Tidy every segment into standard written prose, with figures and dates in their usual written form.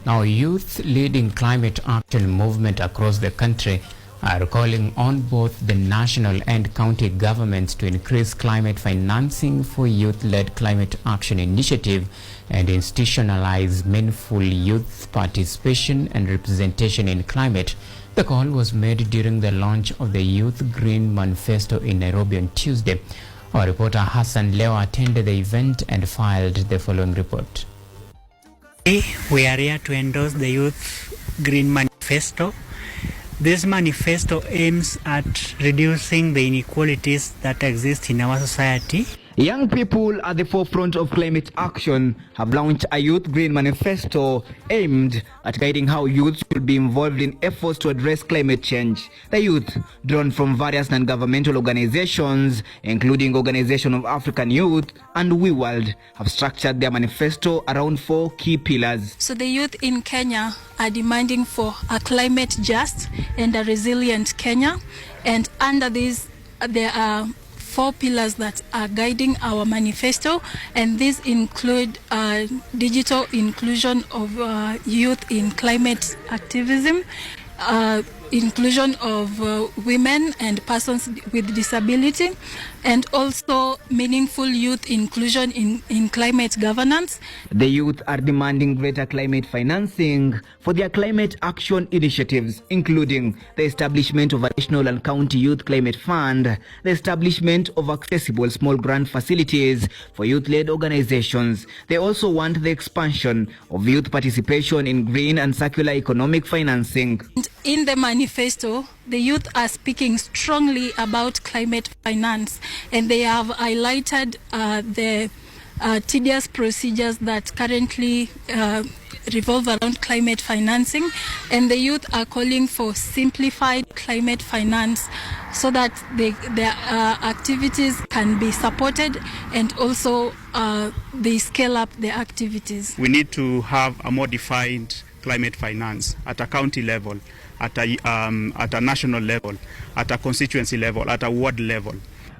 Now, youth leading climate action movement across the country are calling on both the national and county governments to increase climate financing for youth-led climate action initiative and institutionalize meaningful youth participation and representation in climate. The call was made during the launch of the Youth Green Manifesto in Nairobi on Tuesday. Our reporter Hassan Leo attended the event and filed the following report. We are here to endorse the Youth Green Manifesto. This manifesto aims at reducing the inequalities that exist in our society. Young people at the forefront of climate action have launched a Youth Green Manifesto aimed at guiding how youth should be involved in efforts to address climate change. The youth, drawn from various non-governmental organizations, including Organization of African Youth and We World, have structured their manifesto around 4 key pillars. So the youth in Kenya are demanding for a climate just and a resilient Kenya, and under this there are 4 pillars that are guiding our manifesto, and these include digital inclusion of youth in climate activism, inclusion of women and persons with disability, and also meaningful youth inclusion in climate governance. The youth are demanding greater climate financing for their climate action initiatives, including the establishment of a national and county youth climate fund, the establishment of accessible small grant facilities for youth-led organizations. They also want the expansion of youth participation in green and circular economic financing. In the manifesto, the youth are speaking strongly about climate finance, and they have highlighted the tedious procedures that currently revolve around climate financing, and the youth are calling for simplified climate finance so that their activities can be supported, and also they scale up their activities. We need to have a more defined climate finance at a county level, at a national level, at a constituency level, at a ward level.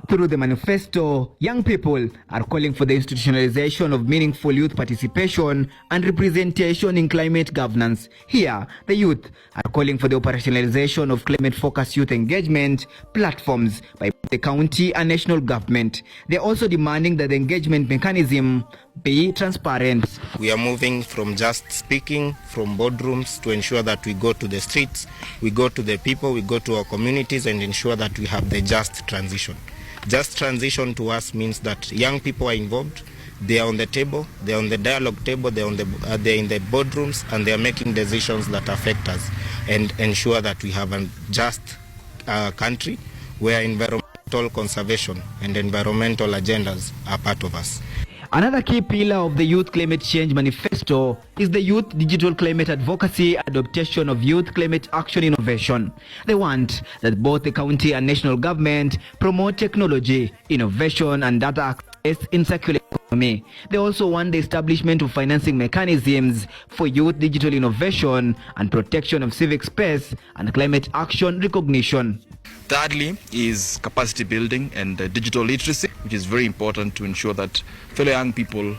Through the manifesto, young people are calling for the institutionalization of meaningful youth participation and representation in climate governance. Here, the youth are calling for the operationalization of climate-focused youth engagement platforms by the county and national government. They're also demanding that the engagement mechanism be transparent. We are moving from just speaking from boardrooms to ensure that we go to the streets, we go to the people, we go to our communities and ensure that we have the just transition. Just transition to us means that young people are involved, they are on the table, they are on the dialogue table, they're in the boardrooms, and they are making decisions that affect us and ensure that we have a just country where environmental conservation and environmental agendas are part of us. Another key pillar of the Youth Climate Change Manifesto is the Youth Digital Climate Advocacy Adaptation of Youth Climate Action Innovation. They want that both the county and national government promote technology, innovation and data access in circular economy. They also want the establishment of financing mechanisms for youth digital innovation and protection of civic space and climate action recognition. Thirdly is capacity building and digital literacy, which is very important to ensure that fellow young people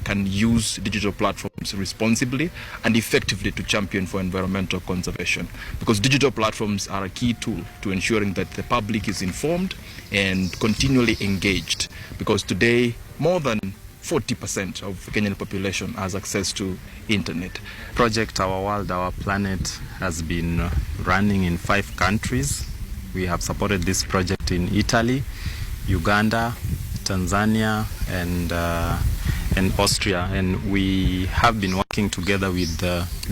can use digital platforms responsibly and effectively to champion for environmental conservation. Because digital platforms are a key tool to ensuring that the public is informed and continually engaged. Because today, more than 40% of the Kenyan population has access to internet. Project Our World, Our Planet has been running in 5 countries. We have supported this project in Italy, Uganda, Tanzania, and Austria, and we have been working together with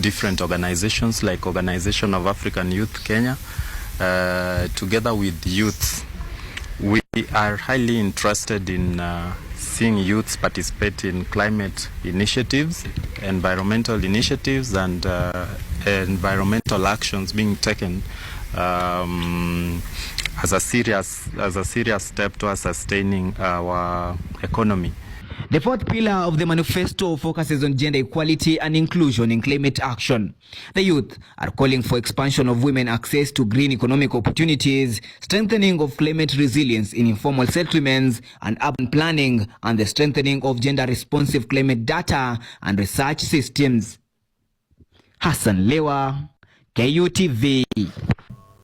different organizations like Organization of African Youth Kenya, together with youth. We are highly interested in seeing youths participate in climate initiatives, environmental initiatives, and environmental actions being taken as a serious step towards sustaining our economy. The 4th pillar of the manifesto focuses on gender equality and inclusion in climate action. The youth are calling for expansion of women access to green economic opportunities, strengthening of climate resilience in informal settlements and urban planning, and the strengthening of gender-responsive climate data and research systems. Hassan Lewa, KUTV.